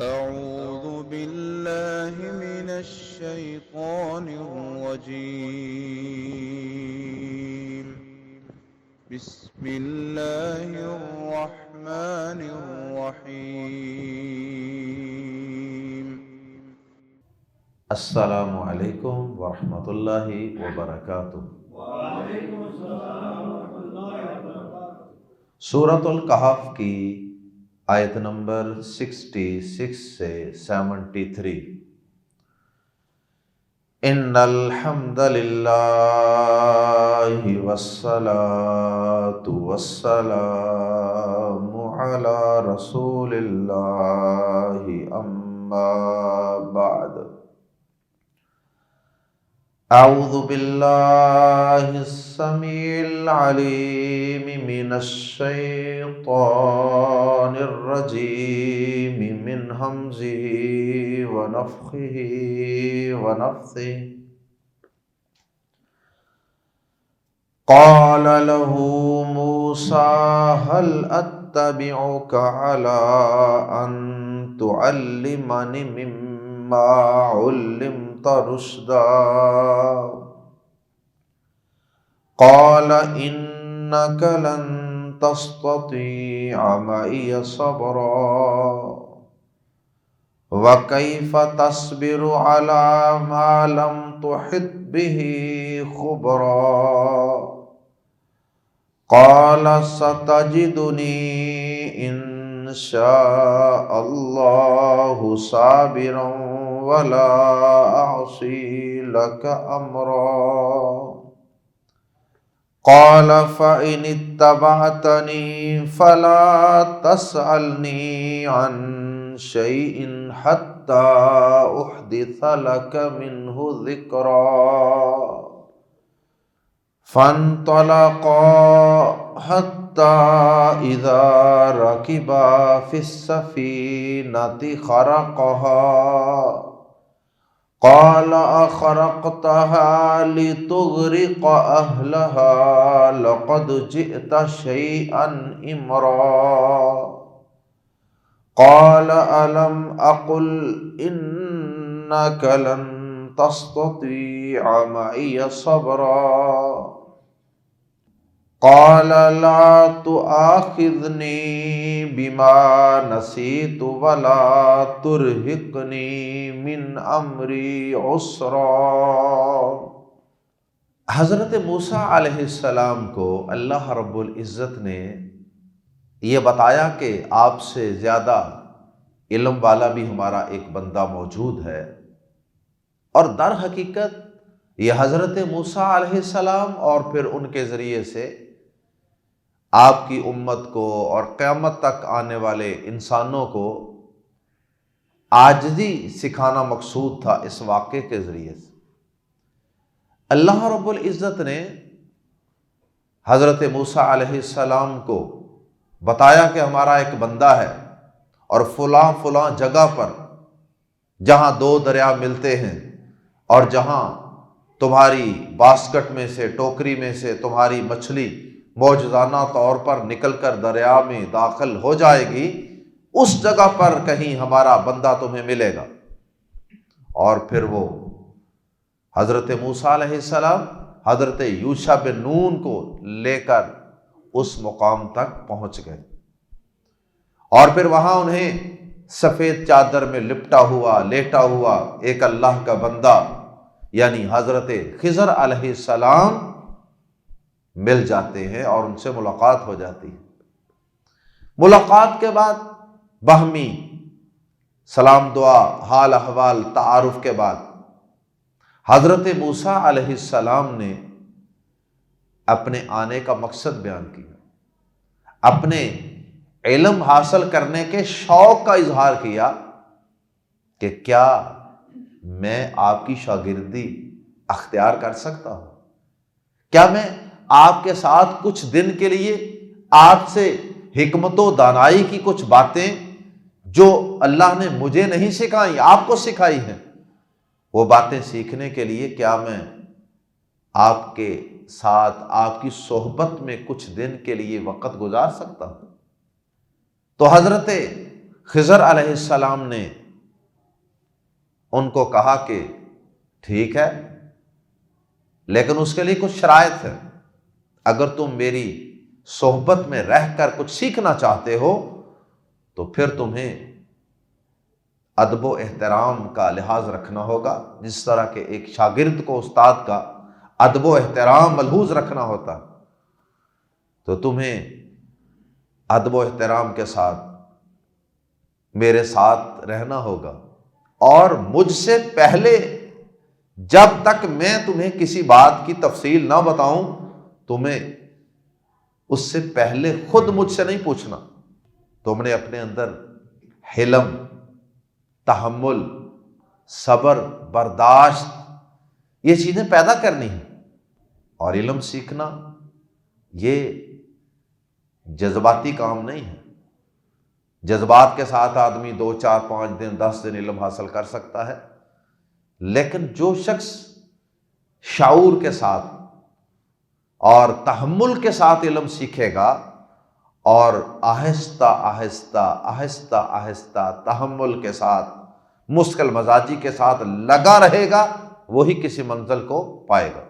أعوذ بالله من الشيطان الرجيم. بسم الله الرحمن الرحيم. السلام علیکم ورحمۃ اللہ وبرکاتہ۔ سورۃ الکہف کی آیت نمبر 66 سے 73۔ ان الحمد للہ والصلاة والسلام علی رسول اللہ اما بعد۔ اعوذ باللہ السمیع العلیم من الشیطان الرجیم من ہمزہ ونفخہ ونفثہ۔ قال له موسى هل اتبعك على ان تعلمني مما علمت رشدا؟ قال انك لن تستطيع معي صبرا وكيف تصبر على ما لم تحط به خبرا؟ قال ستجدني إن شاء الله صابرا ولا أعصي لك أمرا۔ قال فإن اتبعتني فلا تسألني عن شيء حتى أحدث لك منه ذكرا۔ فانطلقا حتى إذا ركبا في السفينة خرقها قال أخرقتها لتغرق أهلها لقد جئت شيئا إمرا۔ قال ألم أقل إنك لن تستطيع معي صبرا؟ قال لا تؤاخذني بما نسيت ولا ترهقني من امری عسرا۔ حضرت موسیٰ علیہ السلام کو اللہ رب العزت نے یہ بتایا کہ آپ سے زیادہ علم والا بھی ہمارا ایک بندہ موجود ہے، اور در حقیقت یہ حضرت موسیٰ علیہ السلام اور پھر ان کے ذریعے سے آپ کی امت کو اور قیامت تک آنے والے انسانوں کو عاجزی سکھانا مقصود تھا اس واقعے کے ذریعے سے۔ اللہ رب العزت نے حضرت موسیٰ علیہ السلام کو بتایا کہ ہمارا ایک بندہ ہے، اور فلاں فلاں جگہ پر جہاں دو دریا ملتے ہیں، اور جہاں تمہاری باسکٹ میں سے، ٹوکری میں سے تمہاری مچھلی معجزانہ طور پر نکل کر دریا میں داخل ہو جائے گی، اس جگہ پر کہیں ہمارا بندہ تمہیں ملے گا۔ اور پھر وہ حضرت موسیٰ علیہ السلام حضرت یوشع بن نون کو لے کر اس مقام تک پہنچ گئے، اور پھر وہاں انہیں سفید چادر میں لپٹا ہوا لیٹا ہوا ایک اللہ کا بندہ یعنی حضرت خضر علیہ السلام مل جاتے ہیں، اور ان سے ملاقات ہو جاتی ہے۔ ملاقات کے بعد باہمی سلام دعا، حال احوال، تعارف کے بعد حضرت موسیٰ علیہ السلام نے اپنے آنے کا مقصد بیان کیا، اپنے علم حاصل کرنے کے شوق کا اظہار کیا کہ کیا میں آپ کی شاگردی اختیار کر سکتا ہوں؟ کیا میں آپ کے ساتھ کچھ دن کے لیے آپ سے حکمت و دانائی کی کچھ باتیں جو اللہ نے مجھے نہیں سکھائی آپ کو سکھائی ہیں، وہ باتیں سیکھنے کے لیے کیا میں آپ کے ساتھ آپ کی صحبت میں کچھ دن کے لیے وقت گزار سکتا ہوں؟ تو حضرت خضر علیہ السلام نے ان کو کہا کہ ٹھیک ہے، لیکن اس کے لیے کچھ شرائط ہے، اگر تم میری صحبت میں رہ کر کچھ سیکھنا چاہتے ہو تو پھر تمہیں ادب و احترام کا لحاظ رکھنا ہوگا، جس طرح کہ ایک شاگرد کو استاد کا ادب و احترام ملحوظ رکھنا ہوتا، تو تمہیں ادب و احترام کے ساتھ میرے ساتھ رہنا ہوگا، اور مجھ سے پہلے جب تک میں تمہیں کسی بات کی تفصیل نہ بتاؤں تمہیں اس سے پہلے خود مجھ سے نہیں پوچھنا۔ تم نے اپنے اندر حلم، تحمل، صبر، برداشت یہ چیزیں پیدا کرنی ہیں، اور علم سیکھنا یہ جذباتی کام نہیں ہے۔ جذبات کے ساتھ آدمی 2 4 5 دن 10 دن علم حاصل کر سکتا ہے، لیکن جو شخص شعور کے ساتھ اور تحمل کے ساتھ علم سیکھے گا اور آہستہ آہستہ آہستہ آہستہ تحمل کے ساتھ مشکل مزاجی کے ساتھ لگا رہے گا، وہی کسی منزل کو پائے گا۔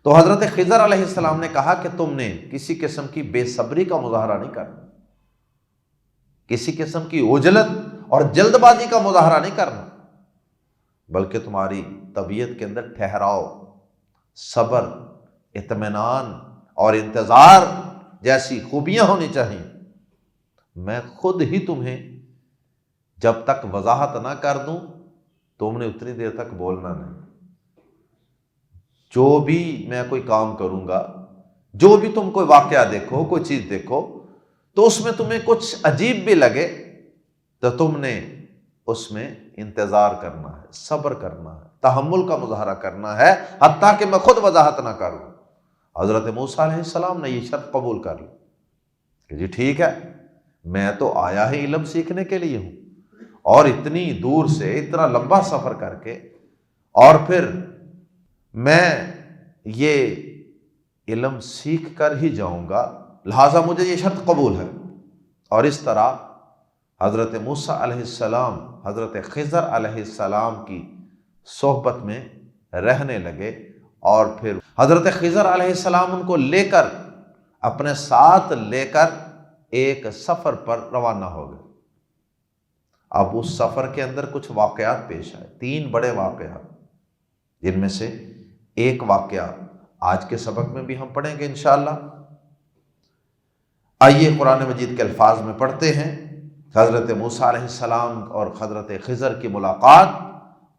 تو حضرت خضر علیہ السلام نے کہا کہ تم نے کسی قسم کی بے صبری کا مظاہرہ نہیں کرنا، کسی قسم کی عجلت اور جلد بازی کا مظاہرہ نہیں کرنا، بلکہ تمہاری طبیعت کے اندر ٹھہراؤ، صبر، اطمینان اور انتظار جیسی خوبیاں ہونی چاہیے۔ میں خود ہی تمہیں جب تک وضاحت نہ کر دوں تم نے اتنی دیر تک بولنا نہیں۔ جو بھی میں کوئی کام کروں گا، جو بھی تم کوئی واقعہ دیکھو، کوئی چیز دیکھو تو اس میں تمہیں کچھ عجیب بھی لگے تو تم نے اس میں انتظار کرنا ہے، صبر کرنا ہے، تحمل کا مظاہرہ کرنا ہے، حتیٰ کہ میں خود وضاحت نہ کروں۔ حضرت موسیٰ علیہ السلام نے یہ شرط قبول کر لی کہ جی ٹھیک ہے، میں تو آیا ہی علم سیکھنے کے لیے ہوں، اور اتنی دور سے اتنا لمبا سفر کر کے اور پھر میں یہ علم سیکھ کر ہی جاؤں گا، لہٰذا مجھے یہ شرط قبول ہے۔ اور اس طرح حضرت موسیٰ علیہ السلام حضرت خضر علیہ السلام کی صحبت میں رہنے لگے، اور پھر حضرت خضر علیہ السلام ان کو لے کر اپنے ساتھ لے کر ایک سفر پر روانہ ہو گئے۔ اب اس سفر کے اندر کچھ واقعات پیش آئے، 3 بڑے واقعات، جن میں سے ایک واقعہ آج کے سبق میں بھی ہم پڑھیں گے انشاءاللہ۔ آئیے قرآن مجید کے الفاظ میں پڑھتے ہیں۔ حضرت موسیٰ علیہ السلام اور حضرت خضر کی ملاقات،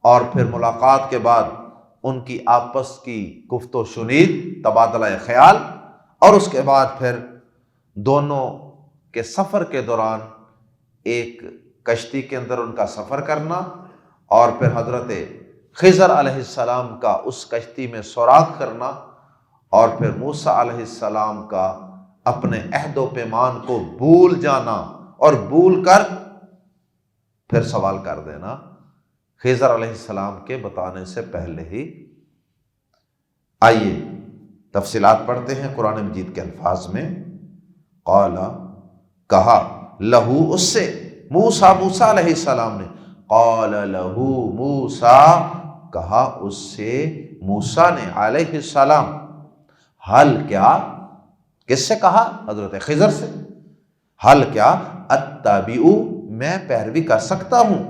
اور پھر ملاقات کے بعد ان کی آپس کی گفت و شنید، تبادلہ خیال، اور اس کے بعد پھر دونوں کے سفر کے دوران ایک کشتی کے اندر ان کا سفر کرنا، اور پھر حضرت خضر علیہ السلام کا اس کشتی میں سوراخ کرنا، اور پھر موسیٰ علیہ السلام کا اپنے عہد و پیمان کو بھول جانا اور بھول کر پھر سوال کر دینا خضر علیہ السلام کے بتانے سے پہلے ہی۔ آئیے تفصیلات پڑھتے ہیں قرآن مجید کے الفاظ میں۔ قال، کہا، لہو، اس سے، موسیٰ علیہ السلام نے، قال لہو موسیٰ، کہا اس سے موسیٰ نے علیہ السلام، حل کیا، کس سے کہا؟ حضرت خضر سے۔ حل کیا، اتبعو، میں پیروی کر سکتا ہوں،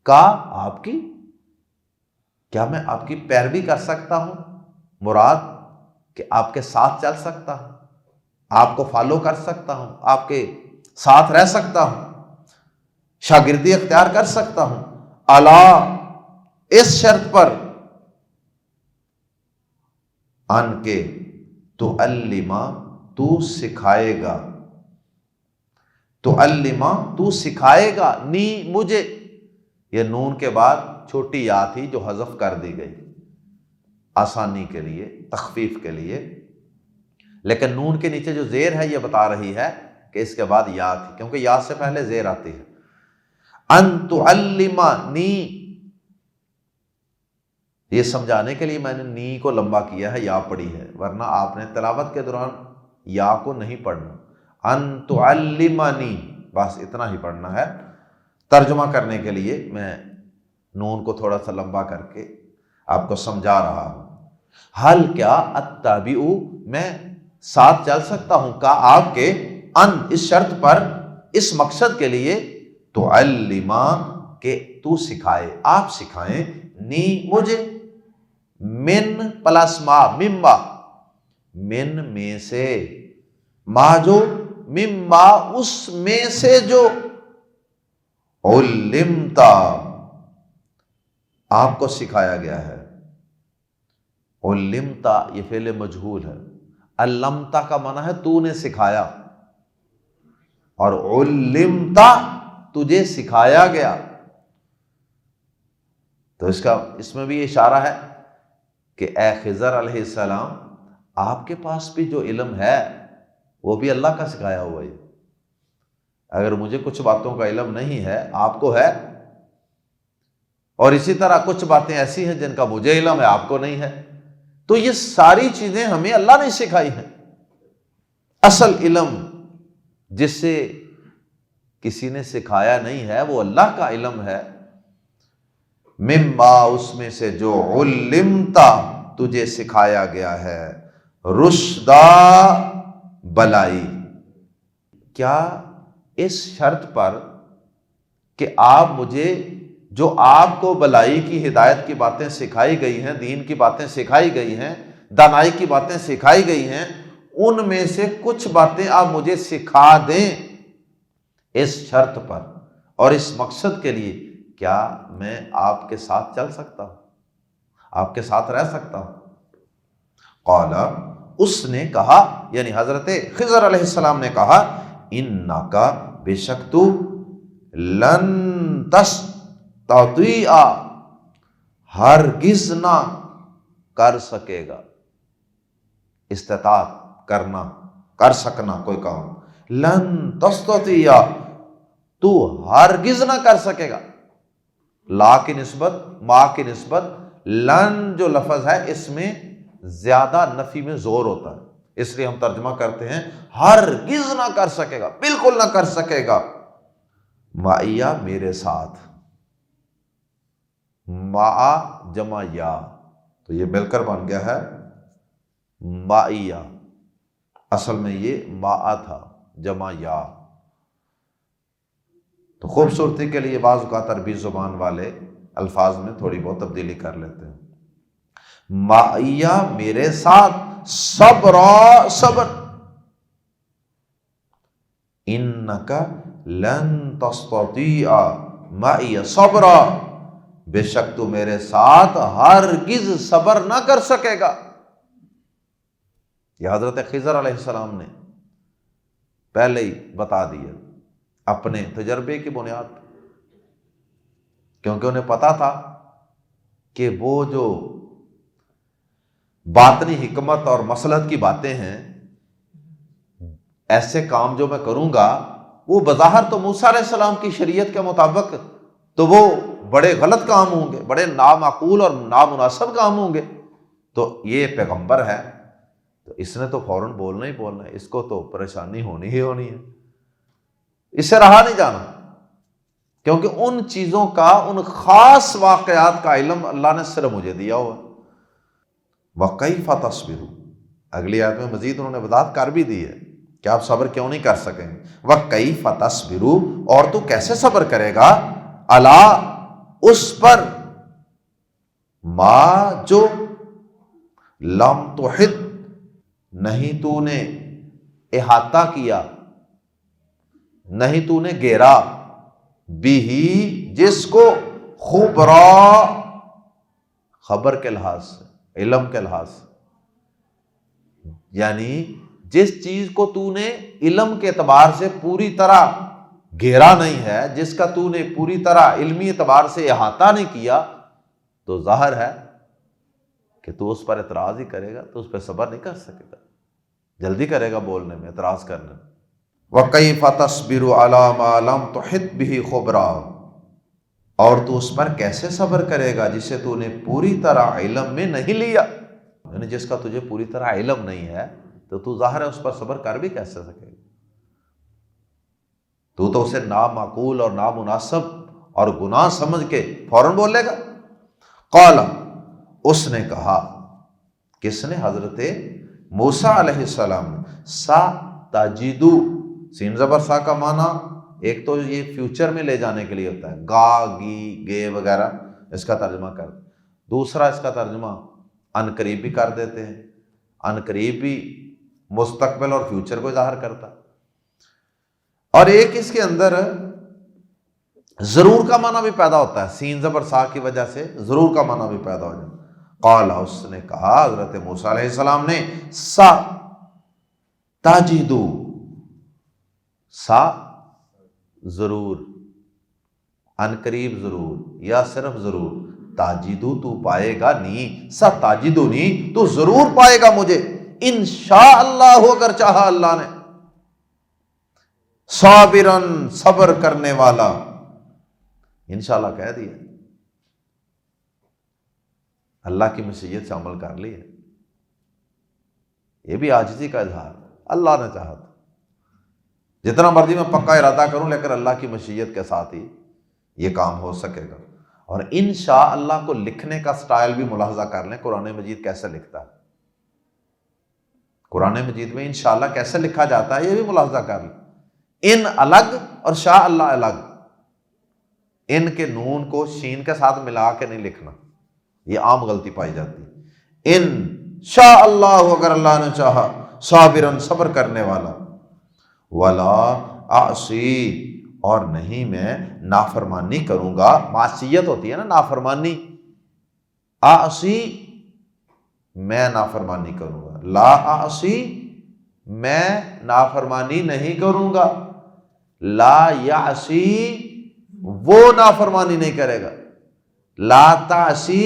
کا آپ کی، کیا میں آپ کی پیروی کر سکتا ہوں؟ مراد کہ آپ کے ساتھ چل سکتا ہوں، آپ کو فالو کر سکتا ہوں، آپ کے ساتھ رہ سکتا ہوں، شاگردی اختیار کر سکتا ہوں، الا، اس شرط پر، ان کے تعلما، تو سکھائے گا، تعلما، تو سکھائے گا، نی، مجھے، یہ نون کے بعد چھوٹی یا تھی جو حذف کر دی گئی آسانی کے لیے، تخفیف کے لیے، لیکن نون کے نیچے جو زیر ہے یہ بتا رہی ہے کہ اس کے بعد یا تھی، کیونکہ یا سے پہلے زیر آتی ہے۔ ان تعلمنی، یہ سمجھانے کے لیے میں نے نی کو لمبا کیا ہے، یا پڑھی ہے، ورنہ آپ نے تلاوت کے دوران یا کو نہیں پڑھنا۔ ان تعلمنی، بس اتنا ہی پڑھنا ہے۔ ترجمہ کرنے کے لیے میں نون کو تھوڑا سا لمبا کر کے آپ کو سمجھا رہا ہوں۔ حل کیا اتبع، میں ساتھ چل سکتا ہوں کا آپ کے، ان اس شرط پر، اس مقصد کے لیے، تعلما کہ تو سکھائے، آپ سکھائیں، نی مجھے، من پلس ما، مما، من میں سے، ما جو، مما اس میں سے جو، علمتا آپ کو سکھایا گیا ہے۔ علمتا یہ فعل مجہول ہے، علمتا کا معنی ہے تو نے سکھایا، اور علمتا تجھے سکھایا گیا، تو اس میں بھی اشارہ ہے کہ اے خضر علیہ السلام، آپ کے پاس بھی جو علم ہے وہ بھی اللہ کا سکھایا ہوا ہے۔ اگر مجھے کچھ باتوں کا علم نہیں ہے، آپ کو ہے، اور اسی طرح کچھ باتیں ایسی ہیں جن کا مجھے علم ہے، آپ کو نہیں ہے، تو یہ ساری چیزیں ہمیں اللہ نے سکھائی ہیں۔ اصل علم جس سے کسی نے سکھایا نہیں ہے وہ اللہ کا علم ہے۔ مما اس میں سے جو، علمتا تجھے سکھایا گیا ہے، رشدا بلائی، کیا اس شرط پر کہ آپ مجھے جو آپ کو بلائی کی ہدایت کی باتیں سکھائی گئی ہیں، دین کی باتیں سکھائی گئی ہیں، دانائی کی باتیں سکھائی گئی ہیں، ان میں سے کچھ باتیں آپ مجھے سکھا دیں اس شرط پر اور اس مقصد کے لیے، کیا میں آپ کے ساتھ چل سکتا ہوں، آپ کے ساتھ رہ سکتا ہوں؟ قال اس نے کہا، یعنی حضرت خضر علیہ السلام نے کہا، انکا بے شک تو، لن تستطیع ہرگز نہ کر سکے گا، استطاعت کرنا، کر سکنا کوئی کام، لن تستطیع تو ہرگز نہ کر سکے گا، لا کی نسبت، ما کی نسبت، لن جو لفظ ہے اس میں زیادہ نفی میں زور ہوتا ہے، اس لیے ہم ترجمہ کرتے ہیں ہرگز نہ کر سکے گا، بالکل نہ کر سکے گا، معیہ میرے ساتھ، مع جمع یا، تو یہ مل کر بن گیا ہے معیہ، اصل میں یہ مع تھا جمع یا۔ تو خوبصورتی کے لیے بعض اوقات عربی زبان والے الفاظ میں تھوڑی بہت تبدیلی کر لیتے ہیں۔ معیہ میرے ساتھ، صبرا صبر، انکا لن تستطیع معی صبرا بے شک تو میرے ساتھ ہرگز صبر نہ کر سکے گا۔ یہ حضرت خضر علیہ السلام نے پہلے ہی بتا دیا اپنے تجربے کی بنیاد پر، کیونکہ انہیں پتا تھا کہ وہ جو باطنی حکمت اور مصلحت کی باتیں ہیں، ایسے کام جو میں کروں گا وہ بظاہر تو موسیٰ علیہ السلام کی شریعت کے مطابق تو وہ بڑے غلط کام ہوں گے، بڑے نامعقول اور نامناسب کام ہوں گے، تو یہ پیغمبر ہے تو اس نے تو فوراً بولنا ہی بولنا ہے، اس کو تو پریشانی ہونی ہی ہونی ہے، اس سے رہا نہیں جانا، کیونکہ ان چیزوں کا، ان خاص واقعات کا علم اللہ نے صرف مجھے دیا ہوا۔ وَكَيْفَ تَصْبِرُ، اگلی آیت میں مزید انہوں نے وضاحت کر بھی دی ہے کہ آپ صبر کیوں نہیں کر سکیں۔ وَكَيْفَ تَصْبِرُ، اور تو کیسے صبر کرے گا، عَلَىٰ اس پر، ما جو، لم تحط نہیں تو نے احاطہ کیا، نہیں تو نے گھیرا، بھی جس کو، خبرا خبر کے لحاظ سے، علم کے لحاظ سے، یعنی جس چیز کو تو نے علم کے اعتبار سے پوری طرح گھیرا نہیں ہے، جس کا تو نے پوری طرح علمی اعتبار سے احاطہ نہیں کیا، تو ظاہر ہے کہ تو اس پر اعتراض ہی کرے گا، تو اس پہ صبر نہیں کر سکے گا، جلدی کرے گا بولنے میں، اعتراض کرنے میں۔ وَكَيْفَ تَصْبِرُ عَلَىٰ مَا لَمْ تُحِطْ بِهِ خُبْرًا، اور تو اس پر کیسے صبر کرے گا جسے تو نے پوری طرح علم میں نہیں لیا، یعنی جس کا تجھے پوری طرح علم نہیں ہے تو ظاہر ہے اس پر صبر کر بھی کیسے سکے گا۔ تو اسے نامعقول اور نامناسب اور گناہ سمجھ کے فوراً بولے گا۔ قال، اس نے کہا، کس نے؟ حضرت موسیٰ علیہ السلام نے۔ سا تجدو، سین زبر سا کا معنی ایک تو یہ فیوچر میں لے جانے کے لیے ہوتا ہے، گا، گی، گے وغیرہ، اس کا ترجمہ کر۔ دوسرا اس کا ترجمہ ان قریب بھی کر دیتے ہیں، ان قریب بھی مستقبل اور فیوچر کو ظاہر کرتا ہے، اور ایک اس کے اندر ضرور کا معنی بھی پیدا ہوتا ہے، سین زبر سا کی وجہ سے ضرور کا معنی بھی پیدا ہو جاتا ہے۔ قال، اس نے کہا حضرت موسیٰ علیہ السلام نے، سا تجدو، سا ضرور، ان قریب ضرور، یا صرف ضرور، تاجدو تو پائے گا نہیں، سا تاجدو نہیں، تو ضرور پائے گا مجھے، انشاءاللہ، اگر چاہا اللہ نے، صابرن، صبر کرنے والا۔ انشاءاللہ کہہ دیا، اللہ کی مشیت سے عمل کر لی ہے، یہ بھی عاجزی کا اظہار، اللہ نے چاہا تھا، جتنا مرضی میں پکا ارادہ کروں لیکن اللہ کی مشیت کے ساتھ ہی یہ کام ہو سکے گا۔ اور انشاءاللہ کو لکھنے کا سٹائل بھی ملاحظہ کر لیں، قرآن مجید کیسے لکھتا ہے، قرآن مجید میں انشاءاللہ کیسے لکھا جاتا ہے یہ بھی ملاحظہ کر لیں۔ ان الگ اور شاء اللہ الگ، ان کے نون کو شین کے ساتھ ملا کے نہیں لکھنا، یہ عام غلطی پائی جاتی ہے۔ ان شاء اللہ، اگر اللہ نے چاہا، صابرن، صبر کرنے والا، ولا اعصی، اور نہیں میں نافرمانی کروں گا، معصیت ہوتی ہے نا نافرمانی، اعصی میں نافرمانی کروں گا، لا اعصی میں نافرمانی نہیں کروں گا، لا یعصی وہ نافرمانی نہیں کرے گا، لا تعصی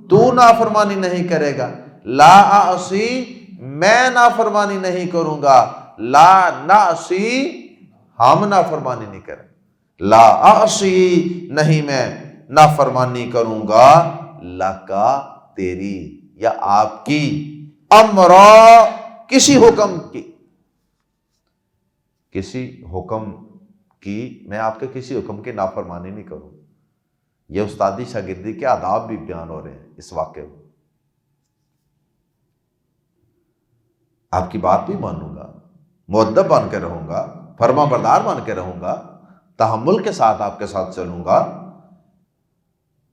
تو نافرمانی نہیں کرے گا، لا اعصی میں نافرمانی نہیں کروں گا، لا نعصی ہم نافرمانی نہیں کریں، لا اعصی نہیں میں نافرمانی کروں گا، لکا تیری یا آپ کی، امرا کسی حکم کی، کسی حکم کی، میں آپ کے کسی حکم کی نافرمانی نہیں کروں۔ یہ استادی شاگردی کے آداب بھی بیان ہو رہے ہیں اس واقعے میں۔ آپ کی بات بھی مانوں گا، مؤدب بن کے رہوں گا، فرما بردار بن کے رہوں گا، تحمل کے ساتھ آپ کے ساتھ چلوں گا،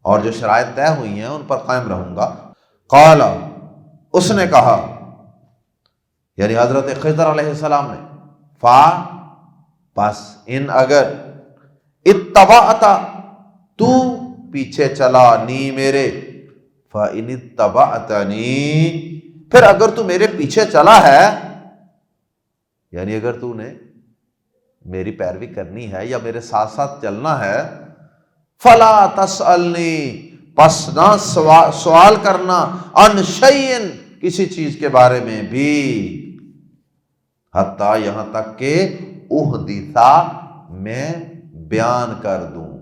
اور جو شرائط طے ہوئی ہیں ان پر قائم رہوں گا۔ قال، اس نے کہا، یعنی حضرت خضر علیہ السلام نے، فا پس، ان اگر، اتبعت تو پیچھے چلا، نی میرے، فَإِنِ اتَّبَعْتَنِي پھر اگر تو میرے پیچھے چلا ہے، یعنی اگر تو نے میری پیروی کرنی ہے یا میرے ساتھ ساتھ چلنا ہے، فَلَا تَسْأَلْنِي پس نہ سوال کرنا، عن شیء کسی چیز کے بارے میں بھی، حتیٰ یہاں تک کہ احدثا میں بیان کر دوں،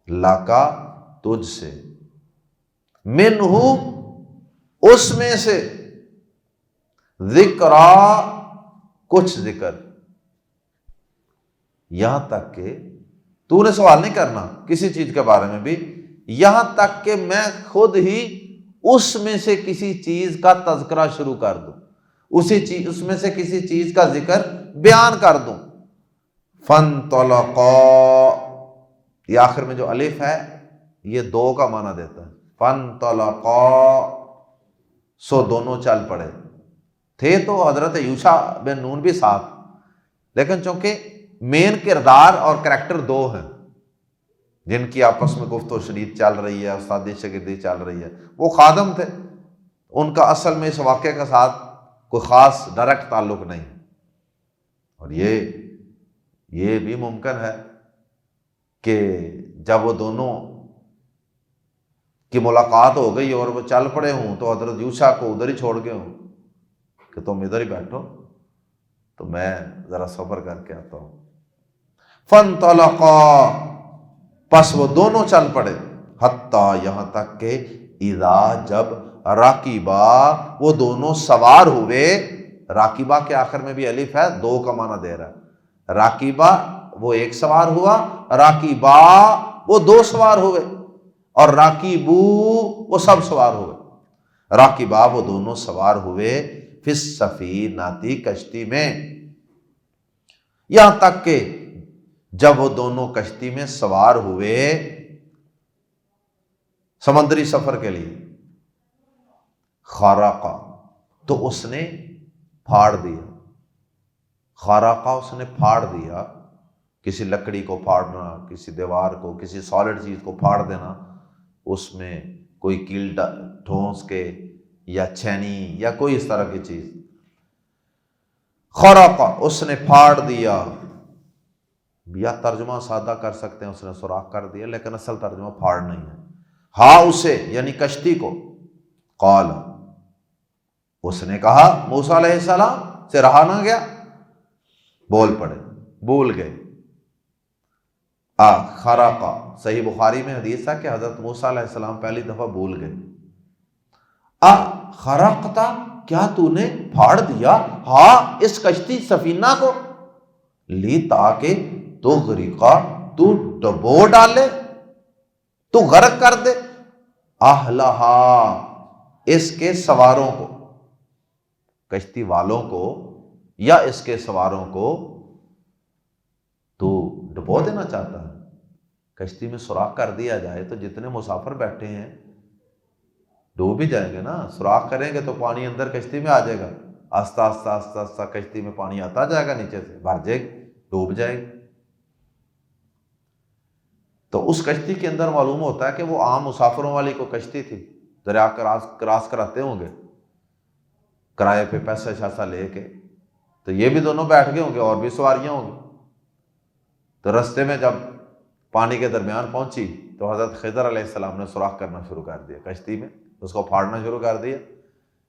لاکا تجھ سے، منہ اس میں سے، ذکرا کچھ ذکر، یہاں تک کہ تو نے سوال نہیں کرنا کسی چیز کے بارے میں بھی، یہاں تک کہ میں خود ہی اس میں سے کسی چیز کا تذکرہ شروع کر دوں، اس میں سے کسی چیز کا ذکر بیان کر دوں۔ فَانْطَلَقَا، یہ آخر میں جو الف ہے یہ دو کا معنی دیتا ہے، فَانْطَلَقَا سو دونوں چل پڑے، تھے تو حضرت یوشع بن نون بھی ساتھ، لیکن چونکہ مین کردار اور کریکٹر دو ہیں جن کی آپس میں گفت و شنید چل رہی ہے، استادی شاگردی چل رہی ہے، وہ خادم تھے، ان کا اصل میں اس واقعے کے ساتھ کوئی خاص ڈائریکٹ تعلق نہیں، اور یہ بھی ممکن ہے کہ جب وہ دونوں کی ملاقات ہو گئی اور وہ چل پڑے ہوں تو حضرت یوشع کو ادھر ہی چھوڑ گئے ہوں کہ تم ادھر ہی بیٹھو تو میں ذرا صبر کر کے آتا ہوں۔ فَانْطَلَقَا پس وہ دونوں چل پڑے، حتیٰ یہاں تک کہ اذا جب، راکبا وہ دونوں سوار ہوئے، راکبا کے آخر میں بھی الف ہے، دو کا معنی دے رہا ہے، راکبہ وہ ایک سوار ہوا، راکبا وہ دو سوار ہوئے، اور راکبو وہ سب سوار ہوئے۔ راکبا وہ دونوں سوار ہوئے فی السفینہ کشتی میں، یہاں تک کہ جب وہ دونوں کشتی میں سوار ہوئے سمندری سفر کے لیے، خرقہ تو اس نے پھاڑ دیا، خرقہ اس نے پھاڑ دیا، کسی لکڑی کو پھاڑنا، کسی دیوار کو، کسی سالڈ چیز کو پھاڑ دینا، اس میں کوئی کیل ٹھونس کے یا چھینی یا کوئی اس طرح کی چیز، خرقہ اس نے پھاڑ دیا، یا ترجمہ سادہ کر سکتے ہیں اس نے سوراخ کر دیا، لیکن اصل ترجمہ پھاڑ نہیں ہے، ہاں اسے یعنی کشتی کو، قال اس نے کہا، موسیٰ علیہ السلام سے رہا نہ گیا، بول پڑے، بھول گئے۔ خرقہ، صحیح بخاری میں حدیث ہے کہ حضرت موسیٰ علیہ السلام پہلی دفعہ بھول گئے، خرقتا کیا تو نے پھاڑ دیا، ہاں اس کشتی سفینہ کو، لی تاکہ تو غریقہ تو ڈبو ڈالے، تو غرق کر دے، اہلہا اس کے سواروں کو، کشتی والوں کو یا اس کے سواروں کو تو ڈبو دینا چاہتا ہے۔ کشتی میں سوراخ کر دیا جائے تو جتنے مسافر بیٹھے ہیں ڈوب ہی جائیں گے نا، سوراخ کریں گے تو پانی اندر کشتی میں آ جائے گا، آہستہ آہستہ آہستہ آہستہ کشتی میں پانی آتا جائے گا، نیچے سے بھر جائے گی، ڈوب جائے گی۔ تو اس کشتی کے اندر معلوم ہوتا ہے کہ وہ عام مسافروں والی کو کشتی تھی، دریا کراس کراتے ہوں گے کرائے پہ پیسہ شیسہ لے کے، تو یہ بھی دونوں بیٹھ گئے ہوں گے اور بھی سواریاں ہوں گی۔ تو رستے میں جب پانی کے درمیان پہنچی تو حضرت خضر علیہ السلام نے سوراخ کرنا شروع کر دیا کشتی میں، اس کو پھاڑنا شروع کر دیا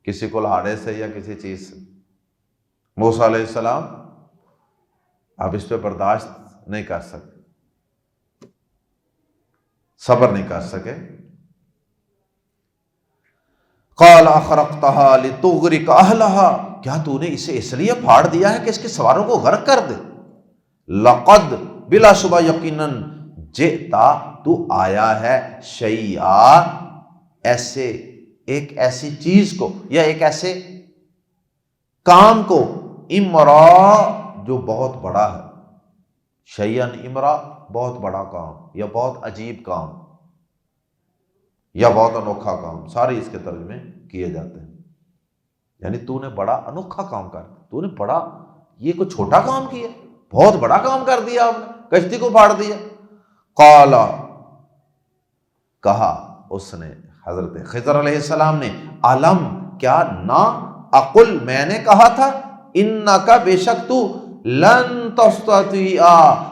کسی کلہاڑے سے یا کسی چیز سے۔ موسیٰ علیہ السلام اب اس پہ برداشت نہیں کر سکے، صبر نہیں کر سکے، قال اخرقتها لتغرق اهلها، کیا تو نے اسے اس لیے پھاڑ دیا ہے کہ اس کے سواروں کو غرق کر دے، لقد بلا شبہ یقیناً، جئتا تو آیا ہے، شیئا ایسے ایک ایسی چیز کو یا ایک ایسے کام کو، امرا جو بہت بڑا ہے، شیئن امرا بہت بڑا کام یا بہت عجیب کام یا بہت انوکھا کام، سارے اس کے ترجمے کیے جاتے ہیں، یعنی تو نے بڑا انوکھا کام کر، تو نے بڑا، یہ کوئی چھوٹا کام کیا، بہت بڑا کام کر دیا آپ نے، کشتی کو پھاڑ دیا۔ قال کہا اس نے، حضرت خضر علیہ السلام نے، علم کیا نہ، اقل میں نے کہا تھا، انکا بے شک تو، لن تستطیع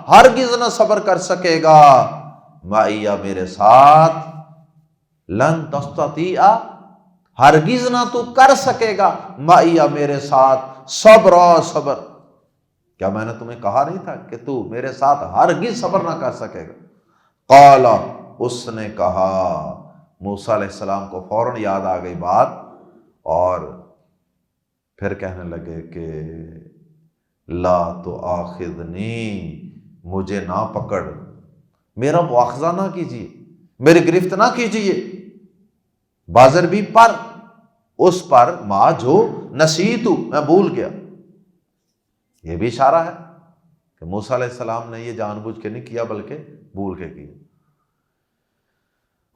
ہرگز نہ صبر کر سکے گا، معی میرے ساتھ، لن تستطیع ہرگز نہ تو کر سکے گا، معی میرے ساتھ، صبر صبر، کیا میں نے تمہیں کہا نہیں تھا کہ تو میرے ساتھ ہرگز صبر نہ کر سکے گا۔ قال اس نے کہا، موسیٰ علیہ السلام کو فوراً یاد آ گئی بات، اور پھر کہنے لگے کہ لا تؤاخذنی، مجھے نہ پکڑ، میرا مواخذہ نہ کیجیے، میری گرفت نہ کیجیے، بازربی پر، اس پر ما جو نسیتو میں بھول گیا۔ یہ بھی اشارہ ہے کہ موسیٰ علیہ السلام نے یہ جان بوجھ کے نہیں کیا بلکہ بھول کے کیا۔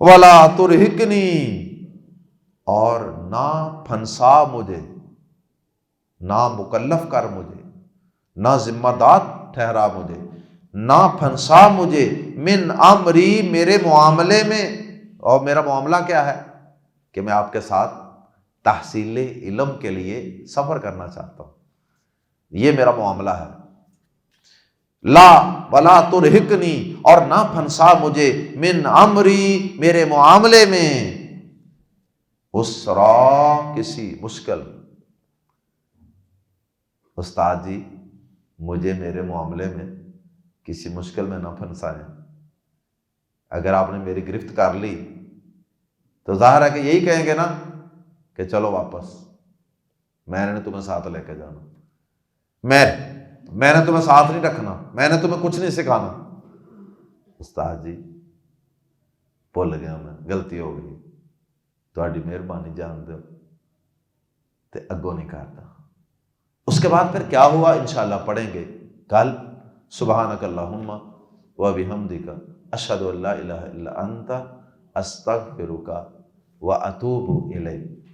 وَلَا تُرْهِقْنِي، اور نہ پھنسا مجھے، نہ مکلف کر مجھے، نہ ذمہ دار ٹھہرا مجھے، نہ پھنسا مجھے، من امری میرے معاملے میں، اور میرا معاملہ کیا ہے کہ میں آپ کے ساتھ تحصیل علم کے لیے سفر کرنا چاہتا ہوں، یہ میرا معاملہ ہے۔ لا ولا ترہقنی، اور نہ پھنسا مجھے، من امری میرے معاملے میں، اسرا کسی مشکل، استاد جی مجھے میرے معاملے میں کسی مشکل میں نہ پھنسائیں، اگر آپ نے میری گرفت کر لی تو ظاہر ہے کہ یہی کہیں گے نا کہ چلو واپس، میں نے تمہیں ساتھ لے کے جانا، میں میں نے تمہیں ساتھ نہیں رکھنا، میں نے تمہیں کچھ نہیں سکھانا۔ استاد جی بھول گیا، میں غلطی ہو گئی، تہاڈی مہربانی جان دو، تے اگوں نہیں کرتا۔ اس کے بعد پھر کیا ہوا انشاءاللہ پڑھیں گے کل۔ سبحانک اللہم و بحمدک اشہد ان لا الہ الا انت استغفرک و اتوب الیک۔